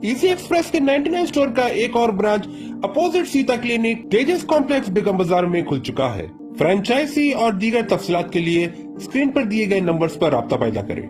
Easy express के 99 store का एक और ब्रांच अपोजिट सीता क्लिनिक तेजस कॉम्प्लेक्स बेगम बाजार में खुल चुका है। फ्रेंचाइजी और दीगर तफसीलात के लिए स्क्रीन पर दिए गए नंबर्स पर राब्ता पैदा करें।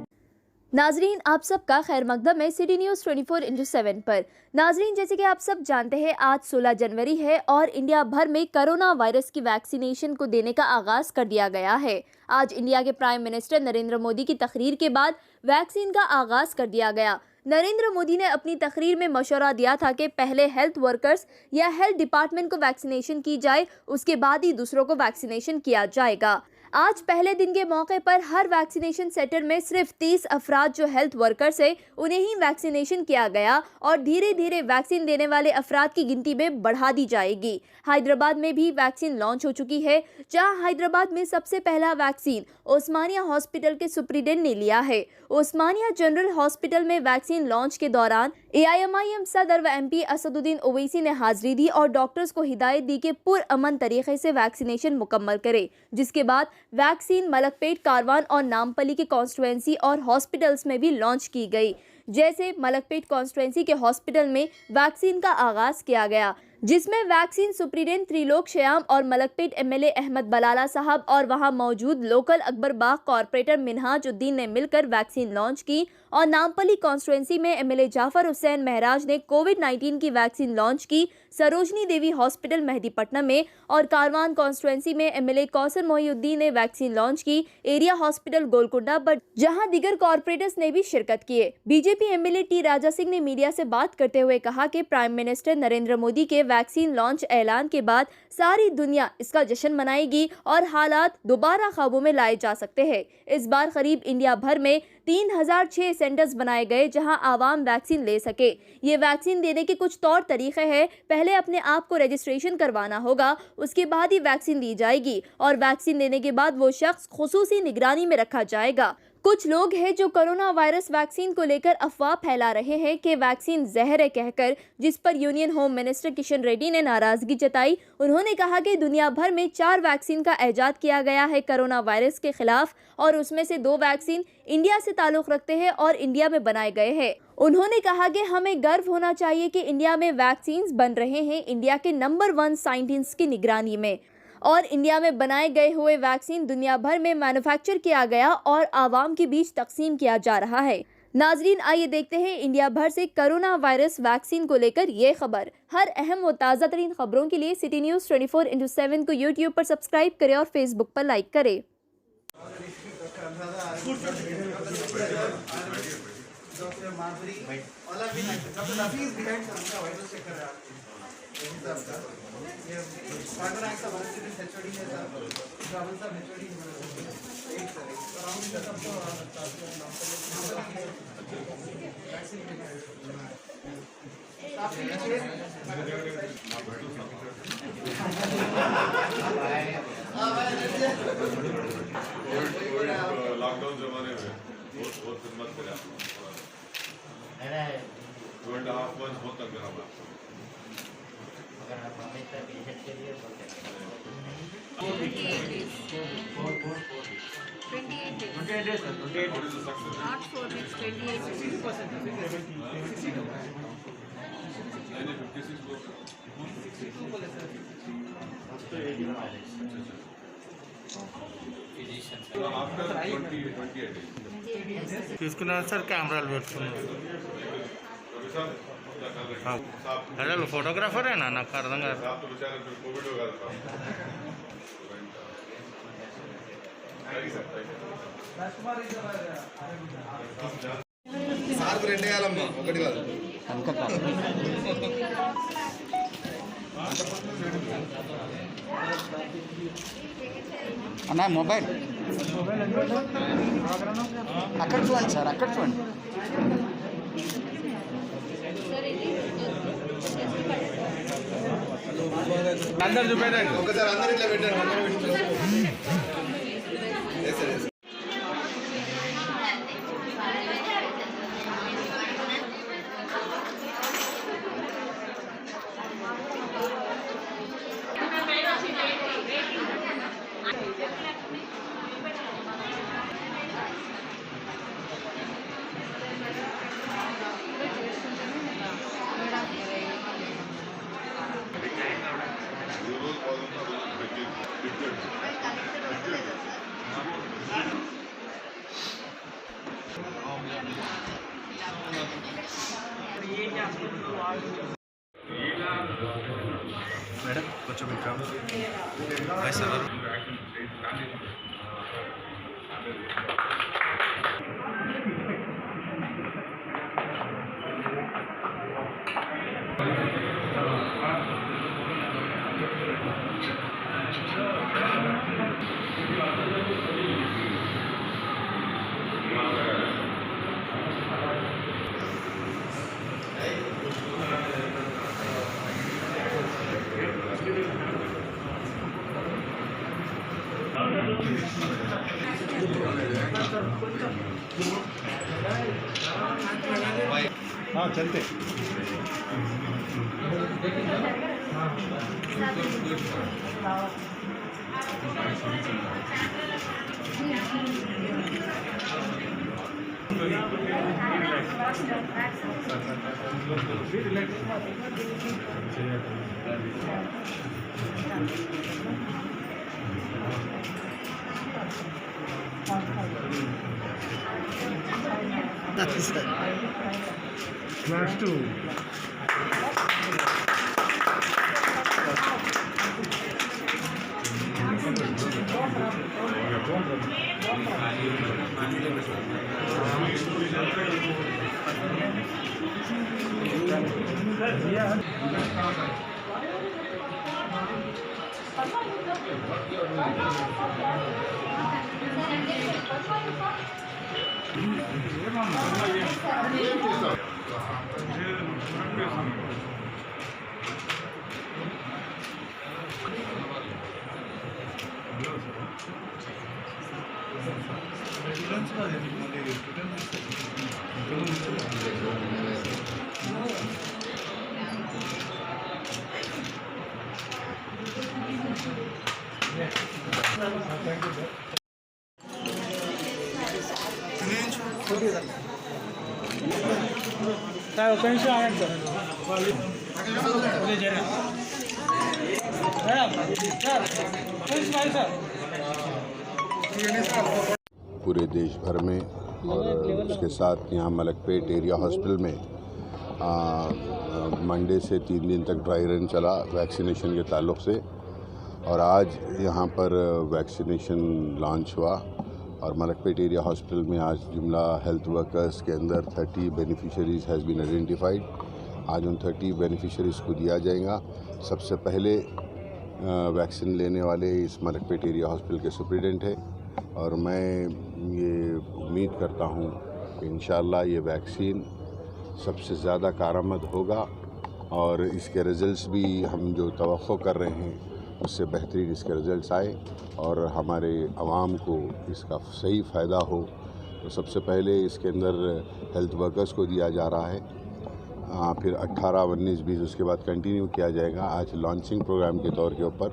नाजरीन, आप सबका खैर मकदम है सिटी न्यूज़ 24/7 पर। नाजरीन, जैसे कि आप सब जानते हैं, आज 16 जनवरी है और इंडिया भर में कोरोना वायरस की वैक्सीनेशन को देने का आगाज कर दिया गया है। आज इंडिया के प्राइम मिनिस्टर नरेंद्र मोदी की तकरीर के बाद वैक्सीन का आगाज कर दिया गया। नरेंद्र मोदी ने अपनी तकरीर में मशवरा दिया था कि पहले हेल्थ वर्कर्स या हेल्थ डिपार्टमेंट को वैक्सीनेशन की जाए, उसके बाद ही दूसरों को वैक्सीनेशन किया जाएगा। आज पहले दिन के मौके पर हर वैक्सीनेशन सेंटर में सिर्फ 30 अफराद जो हेल्थ वर्कर्स है उन्हें ही वैक्सीनेशन किया गया और धीरे धीरे वैक्सीन देने वाले अफराद की गिनती में बढ़ा दी जाएगी। हैदराबाद में भी वैक्सीन लॉन्च हो चुकी है, जहां हैदराबाद में सबसे पहला वैक्सीन ओस्मानिया हॉस्पिटल के सुप्रीडेंट ने लिया है। ओस्मानिया जनरल हॉस्पिटल में वैक्सीन लॉन्च के दौरान AIMIM सदर व MP असदुद्दीन ओवैसी ने हाजिरी दी और डॉक्टर्स को हिदायत दी कि पुरअमन तरीके से वैक्सीनेशन मुकम्मल करे, जिसके बाद वैक्सीन मलकपेट, कारवान और नामपली के कॉन्स्टिट्यूएंसी और हॉस्पिटल्स में भी लॉन्च की गई। जैसे मलकपेट कॉन्स्टिट्यूएंसी के हॉस्पिटल में वैक्सीन का आगाज किया गया, जिसमें वैक्सीन सुप्रीडेंट त्रिलोक श्याम और मलकपेट MLA अहमद बलाला साहब और वहां मौजूद लोकल अकबर बाग कॉर्पोरेटर मिनहाजुद्दीन ने मिलकर वैक्सीन लॉन्च की। और नामपली कॉन्स्टिट्यूएंसी में MLA जाफर हुसैन महराज ने कोविड-19 की वैक्सीन लॉन्च की। सरोजनी देवी हॉस्पिटल मेहदीपट्टनम में और कारवान कॉन्स्टिट्यूएंसी में MLA कौसर मोहिउद्दीन ने वैक्सीन लॉन्च की। एरिया हॉस्पिटल गोलकुंडा पर जहां दीगर कॉर्पोरेटर्स ने भी शिरकत किए। BJP MLA T Raja Singh ने मीडिया से बात करते हुए कहा कि प्राइम मिनिस्टर नरेंद्र मोदी के वैक्सीन लॉन्च ऐलान के बाद सारी दुनिया इसका जश्न मनाएगी और हालात दोबारा काबू में लाए जा सकते हैं। इस बार करीब इंडिया भर में 3006 सेंटर्स बनाए गए जहां आवाम वैक्सीन ले सके। ये वैक्सीन देने के कुछ तौर तरीके हैं। पहले अपने आप को रजिस्ट्रेशन करवाना होगा, उसके बाद ही वैक्सीन दी जाएगी और वैक्सीन देने के बाद वो शख्स खुसूसी निगरानी में रखा जाएगा। कुछ लोग हैं जो कोरोना वायरस वैक्सीन को लेकर अफवाह फैला रहे हैं कि वैक्सीन जहर है कहकर, जिस पर union home minister Kishan Reddy ने नाराजगी जताई। उन्होंने कहा कि दुनिया भर में 4 वैक्सीन का ऐजाद किया गया है कोरोना वायरस के खिलाफ और उसमें से 2 वैक्सीन इंडिया से ताल्लुक रखते हैं और इंडिया में बनाए गए हैं। उन्होंने कहा कि हमें गर्व होना चाहिए कि इंडिया में वैक्सीन बन रहे हैं इंडिया के नंबर 1 साइंटिस्ट की निगरानी में और इंडिया में बनाए गए हुए वैक्सीन दुनिया भर में मैन्युफैक्चर किया गया और आवाम के बीच तकसीम किया जा रहा है। नाजरीन, आइए देखते हैं इंडिया भर से कोरोना वायरस वैक्सीन को लेकर ये खबर। हर अहम व ताज़ा तरीन खबरों के लिए सिटी न्यूज़ 24/7 को यूट्यूब पर सब्सक्राइब करें और फेसबुक पर लाइक करें। लॉकडाउन जमाने में बहुत खिदमत करे आपने 2.5 months बहुत तक करा తీసుకున్నాను సార్ కెమెరాలు పెట్టుకున్నాను అదే ఫోటోగ్రాఫరేనా నాకు అర్థం కాదు సార్ 2 వేయాలమ్మా, 1 కాదు. అన్నా మొబైల్ అక్కడ చూడండి సార్, అక్కడ చూడండి. అందరు చూపెట్టండి ఒకసారి, అందరు ఇట్లా పెట్టండి. మేడం కొంచెం ఇక్కడ వాయిస్ ఎవరు हाँ चलते Class 2. సార్ ఒక నిమిషం ఆగండి సార్ पूरे देश भर में और उसके साथ यहाँ मलकपेट एरिया हॉस्पिटल में मंडे से 3 दिन तक ड्राई रन चला वैक्सीनेशन के ताल्लुक़ से और आज यहाँ पर वैक्सीनेशन लॉन्च हुआ और मलकपेट एरिया हॉस्पिटल में आज जुमला हेल्थ वर्कर्स के अंदर 30 बेनिफिशरीज़ हैज़ बीन आइडेंटिफाइड। आज उन 30 बेनिफिशरीज़ को दिया जाएगा। सबसे पहले वैक्सीन लेने वाले इस मलकपेट एरिया हॉस्पिटल के सुप्रिटेंडेंट है और मैं ये उम्मीद करता हूँ कि इंशाअल्लाह ये वैक्सीन सबसे ज़्यादा कारआमद होगा और इसके रिज़ल्ट्स भी हम जो तवक्को कर रहे हैं उससे बेहतरीन इसके रिज़ल्ट्स आए और हमारे आवाम को इसका सही फ़ायदा हो। तो सबसे पहले इसके अंदर हेल्थ वर्कर्स को दिया जा रहा है, फिर 18, 19, 20 उसके बाद कंटिन्यू किया जाएगा। आज लॉन्चिंग प्रोग्राम के तौर के ऊपर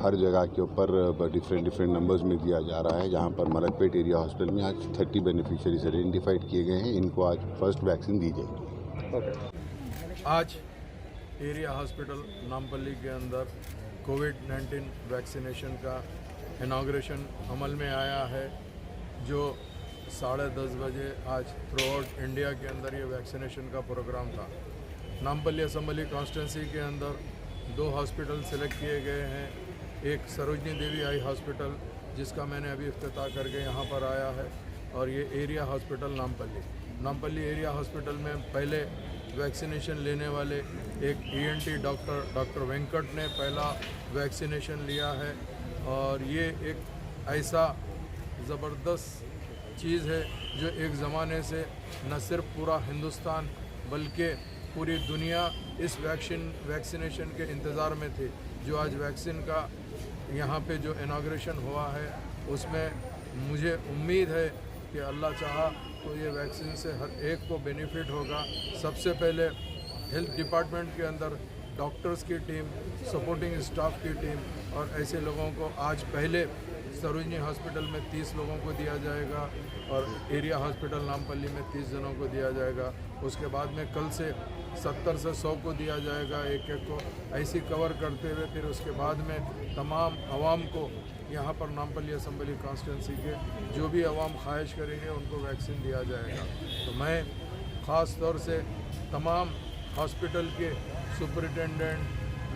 हर जगह के ऊपर डिफरेंट नंबर्स में दिया जा रहा है। जहां पर मलकपेट एरिया हॉस्पिटल में आज 30 बेनिफिशरीज आइडेंटिफाइड किए गए हैं, इनको आज फर्स्ट वैक्सीन दी जाएगी। आज एरिया हॉस्पिटल नामपल्ली के अंदर कोविड-19 वैक्सीनेशन का इनाग्रेशन अमल में आया है, जो 10:30 बजे आज थ्रू आउट इंडिया के अंदर ये वैक्सीनेशन का प्रोग्राम था। नामपल्ली असम्बली कॉन्स्टिट्यूंसी के अंदर 2 हॉस्पिटल सेलेक्ट किए गए हैं। एक सरोजनी देवी आई हॉस्पिटल जिसका मैंने अभी इफ्तिताह करके यहाँ पर आया है और ये area hospital Nampally area hospital में पहले वैक्सीनेशन लेने वाले एक ENT डॉक्टर वेंकट ने पहला वैक्सीनेशन लिया है और ये एक ऐसा ज़बरदस्त चीज़ है जो एक ज़माने से न सिर्फ पूरा हिंदुस्तान बल्कि पूरी दुनिया इस वैक्सीनेशन के इंतज़ार में थी। जो आज वैक्सीन का यहाँ पे जो इनाग्रेशन हुआ है उसमें मुझे उम्मीद है कि अल्लाह चाहा तो ये वैक्सीन से हर एक को बेनिफिट होगा। सबसे पहले हेल्थ डिपार्टमेंट के अंदर डॉक्टर्स की टीम, सपोर्टिंग स्टाफ की टीम और ऐसे लोगों को आज पहले सरोजनी हॉस्पिटल में 30 लोगों को दिया जाएगा और एरिया हॉस्पिटल नामपल्ली में 30 जनों को दिया जाएगा। उसके बाद में कल से 70 से 100 को दिया जाएगा एक को, ऐसी कवर करते हुए फिर उसके बाद में तमाम आवाम को यहाँ पर नामपल्ली असम्बली कॉन्स्टिट्यूंसी के जो भी आवाम ख्वाहिश करेंगे उनको वैक्सीन दिया जाएगा। तो मैं ख़ास तौर से तमाम हॉस्पिटल के superintendent,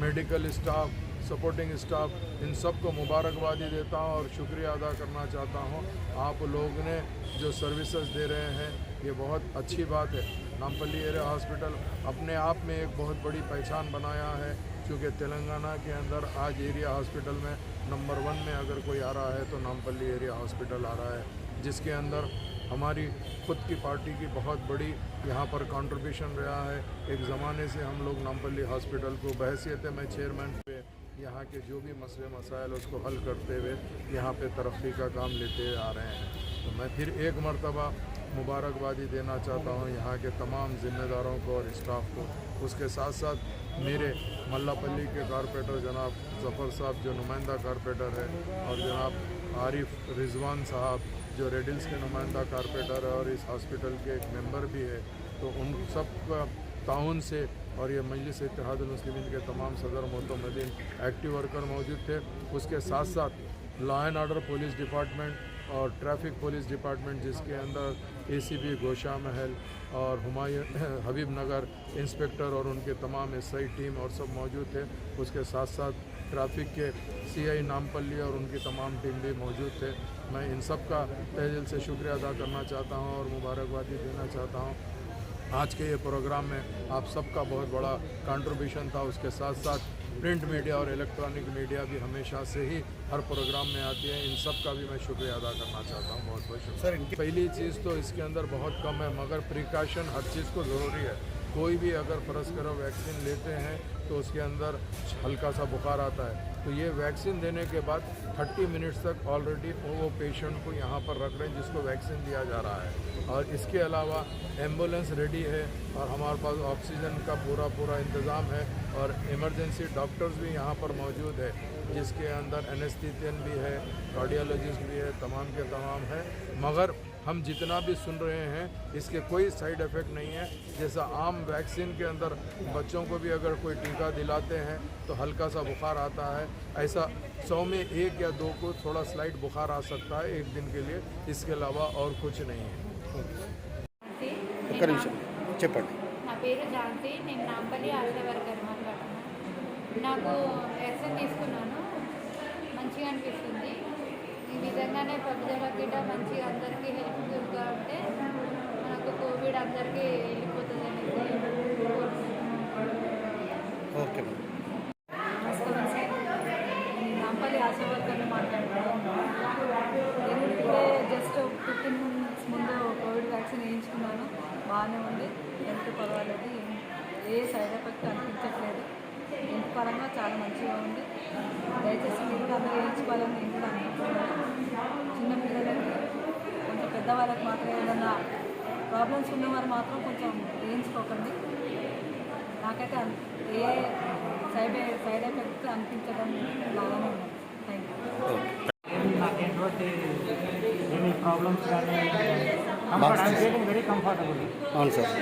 medical staff, supporting staff, इन सब को मुबारकबादी देता हूँ और शुक्रिया अदा करना चाहता हूँ। आप लोग ने जो सर्विसेज दे रहे हैं ये बहुत अच्छी बात है। नामपल्ली एरिया हॉस्पिटल अपने आप में एक बहुत बड़ी पहचान बनाया है, क्योंकि तेलंगाना के अंदर आज एरिया हॉस्पिटल में नंबर 1 में अगर कोई आ रहा है तो नामपल्ली एरिया हॉस्पिटल आ रहा है, जिसके अंदर हमारी खुद की पार्टी की बहुत बड़ी यहाँ पर कंट्रीब्यूशन रहा है। एक ज़माने से हम लोग नामपल्ली हॉस्पिटल को बहैसियत में चेयरमैन पे यहाँ के जो भी मसले मसाइल उसको हल करते हुए यहाँ पे तरक्की का काम लेते आ रहे हैं। तो मैं फिर एक मरतबा मुबारकबादी देना चाहता हूँ यहाँ के तमाम ज़िम्मेदारों को और स्टाफ को। उसके साथ साथ मेरे मल्लापल्ली के कारपोरेटर जनाब ज़फ़र साहब जो नुमाइंदा कारपोरेटर है, और जनाब आरिफ रिजवान साहब जो रेडिल्स के नुमाइंदा कारपोरेटर है और इस हॉस्पिटल के एक मेंबर भी है, तो उन सब का ताउन से और ये मजलिस इत्तेहादुल मुस्लिमीन के तमाम सदर मोतमदीन एक्टिव वर्कर मौजूद थे। उसके साथ साथ law and order police department और ट्रैफिक पुलिस डिपार्टमेंट, जिसके अंदर ACP गोशा महल और हबीब नगर इंस्पेक्टर और उनके तमाम SI टीम और सब मौजूद थे। उसके साथ साथ ट्रैफिक के CI नामपल्ली और उनकी तमाम टीम भी मौजूद थे। मैं इन सब का तहे दिल से शुक्रिया अदा करना चाहता हूँ और मुबारकबादी देना चाहता हूँ। आज के ये प्रोग्राम में आप सबका बहुत बड़ा कंट्रीब्यूशन था। उसके साथ साथ प्रिंट मीडिया और इलेक्ट्रॉनिक मीडिया भी हमेशा से ही हर प्रोग्राम में आती है। इन सब का भी मैं शुक्रिया अदा करना चाहता हूँ। बहुत बहुत शुक्रिया। पहली चीज़ तो इसके अंदर बहुत कम है, मगर प्रिकॉशन हर चीज़ को ज़रूरी है। कोई भी अगर फ़र्ज़ करो वैक्सीन लेते हैं तो उसके अंदर हल्का सा बुखार आता है, तो ये वैक्सीन देने के बाद 30 मिनट्स तक ऑलरेडी वो पेशेंट को यहाँ पर रख रहे हैं जिसको वैक्सीन दिया जा रहा है। और इसके अलावा एम्बुलेंस रेडी है और हमारे पास ऑक्सीजन का पूरा इंतज़ाम है और इमरजेंसी डॉक्टर्स भी यहाँ पर मौजूद है, जिसके अंदर एनेस्थीसियन भी है, कार्डियोलॉजिस्ट भी है, तमाम के तमाम है। मगर हम जितना भी सुन रहे हैं इसके कोई साइड इफ़ेक्ट नहीं है। जैसा आम वैक्सीन के अंदर बच्चों को भी अगर कोई टीका दिलाते हैं तो हल्का सा बुखार आता है, ऐसा 100 में 1 या 2 को थोड़ा स्लाइट बुखार आ सकता है एक दिन के लिए, इसके अलावा और कुछ नहीं है। ఒక్క నిమిషం చెప్పండి. నా పేరు జాన్సీ, నేను నాంపల్లి ఆశా వర్కర్ మాట్లాడుతున్నాను. నాకు వ్యాక్సిన్ తీసుకున్నాను, మంచిగా అనిపిస్తుంది. ఈ విధంగానే పబ్లిక్ గిట్ట మంచిగా అందరికీ హెల్ప్ఫుల్గా ఉంటే మనకు కోవిడ్ అందరికీ వెళ్ళిపోతుంది అనేది ఓకే. నాంపల్లి ఆశా వర్కర్ని మాట్లాడుతున్నాను. నేను ఇప్పుడే జస్ట్ 15 minutes ముందు కోవిడ్ వ్యాక్సిన్ వేయించుకున్నాను. బాగానే ఉంది, హెల్త్ పర్వాలేదు, ఏ సైడ్ ఎఫెక్ట్ అనిపించట్లేదు. హెల్త్ పరంగా చాలా మంచిగా ఉంది. దయచేసి మీరు కూడా అందరూ వేయించుకోవాలని నేను కూడా అనుకుంటున్నాను. చిన్నపిల్లలకి, కొంచెం పెద్దవాళ్ళకి మాత్రం ఏదైనా ప్రాబ్లమ్స్ ఉన్నవారు మాత్రం కొంచెం వేయించుకోకండి. నాకైతే ఏ సైడ్ ఎఫెక్ట్ అనిపించడం బాగానే ఉంది. Thank you. నాకు ఎటువంటి ఏమి ప్రాబ్లమ్స్ కానీ వెరీ కంఫర్టబుల్. అవును సార్.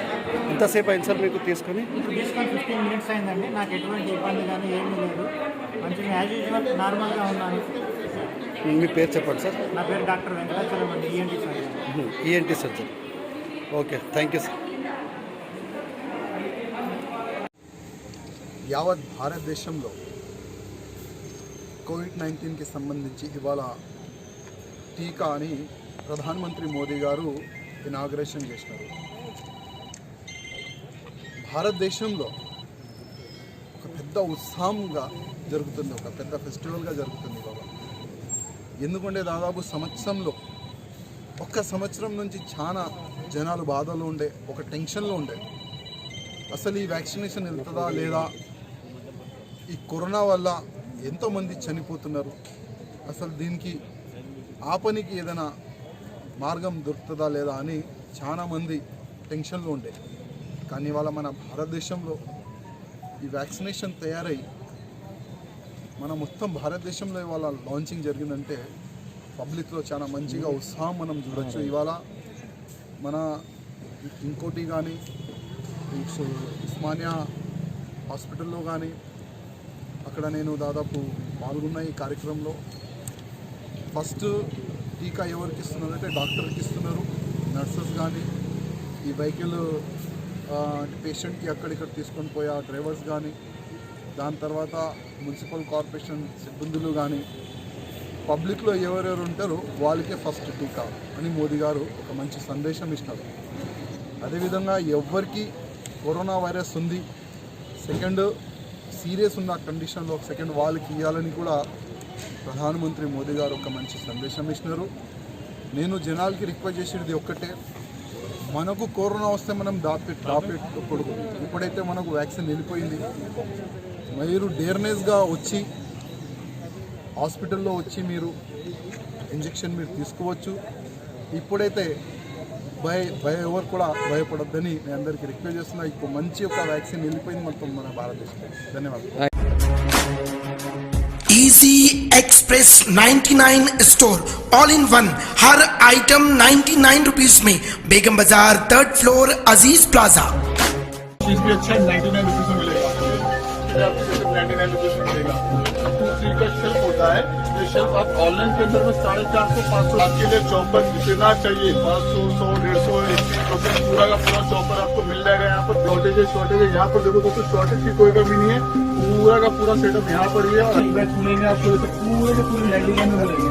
ఎంతసేపు అయింది సార్ మీకు తీసుకొని? ఇప్పుడు తీసుకొని 15 minutes అయిందండి. నాకు ఎటువంటి ఇబ్బంది కానీ ఏమీ లేదు. మంచిగా యాజ్ యూజువల్ నార్మల్గా ఉన్నాను. మీ పేరు చెప్పండి సార్. నా పేరు డాక్టర్ వెంకటాచలం అండి, ENT surgeon. ENT surgeon. Okay, thank you sir. యావత్ భారతదేశంలో కోవిడ్-19కి సంబంధించి ఇవాళ టీకా అని ప్రధానమంత్రి మోదీ గారు ఇనాగ్రేషన్ చేసినారు. భారతదేశంలో ఒక పెద్ద ఉత్సాహంగా జరుగుతుంది, ఒక పెద్ద ఫెస్టివల్గా జరుగుతుంది ఇవాళ. ఎందుకంటే దాదాపు సంవత్సరంలో ఒక్క సంవత్సరం నుంచి చాలా జనాలు బాధలు ఉండే, ఒక టెన్షన్లో ఉండే, అసలు ఈ వ్యాక్సినేషన్ వెళ్తుందా లేదా, ఈ కరోనా వల్ల ఎంతోమంది చనిపోతున్నారు, అసలు దీనికి ఆపనికి ఏదైనా మార్గం దొరుకుతుందా లేదా అని చాలామంది టెన్షన్లో ఉండే. కానీ ఇవాళ మన భారతదేశంలో ఈ వ్యాక్సినేషన్ తయారై మన మొత్తం భారతదేశంలో ఇవాళ లాంచింగ్ జరిగిందంటే పబ్లిక్లో చాలా మంచిగా ఉత్సాహం మనం చూడొచ్చు. ఇవాళ మన ఇంకోటి కానీ ఇట్స్ ఉస్మానియా హాస్పిటల్లో కానీ అక్కడ నేను దాదాపు పాల్గొన్న ఈ కార్యక్రమంలో ఫస్ట్ టీకా ఎవరికి ఇస్తున్నారు అంటే డాక్టర్కి ఇస్తున్నారు, నర్సెస్ కానీ ఈ వెహికల్ పేషెంట్కి అక్కడిక్కడ తీసుకొని పోయే డ్రైవర్స్ కానీ, దాని తర్వాత మున్సిపల్ కార్పొరేషన్ సిబ్బందులు కానీ పబ్లిక్లో ఎవరెవరు ఉంటారో వాళ్ళకే ఫస్ట్ టీకా అని మోదీ గారు ఒక మంచి సందేశం ఇస్తారు. అదేవిధంగా ఎవరికి కరోనా వైరస్ ఉంది, సెకండ్ సీరియస్ ఉన్న కండిషన్లో సెకండ్ వాళ్ళకి ఇవ్వాలని కూడా ప్రధానమంత్రి మోదీ గారు ఒక మంచి సందేశం ఇచ్చినారు. నేను జనాలకి రిక్వెస్ట్ చేసేది ఒక్కటే, మనకు కరోనా వస్తే మనం దాపెట్టకూడదు. ఇప్పుడైతే మనకు వ్యాక్సిన్ వెళ్ళిపోయింది, మీరు డేర్నెస్గా వచ్చి హాస్పిటల్లో వచ్చి మీరు ఇంజెక్షన్ మీరు తీసుకోవచ్చు. ఇప్పుడైతే ఎవరు కూడా భయపడొద్దని నేను అందరికీ రిక్వెస్ట్ చేస్తున్నా. ఇప్పుడు మంచి ఒక వ్యాక్సిన్ వెళ్ళిపోయింది మొత్తం మన భారతదేశంలో. ధన్యవాదాలు. Easy express 99 store all in one, her item 99 rupees में, बेगम बाजार 3rd फ्लोर अजीज प्लाजा। चीज भी अच्छा 99 रुपीज में मिलेगा, आपको सिर्फ 99 रुपीज में मिलेगा। 2-3 का शेल्फ होता है, ये शेल्फ आप ऑनलाइन के अंदर में 450-500 आपके लिए चॉपर जितना चाहिए 500, 100, 150, पूरा का पूरा चॉपर आपको मिल जाएगा। यहाँ पर शॉर्टेज यहाँ पर देखो दोस्तों, शॉर्टेज की कोई कमी नहीं है, पूरा का पूरा सेटअप यहाँ पर ही है। और पूरे के पूरे 99 में मिलेंगे।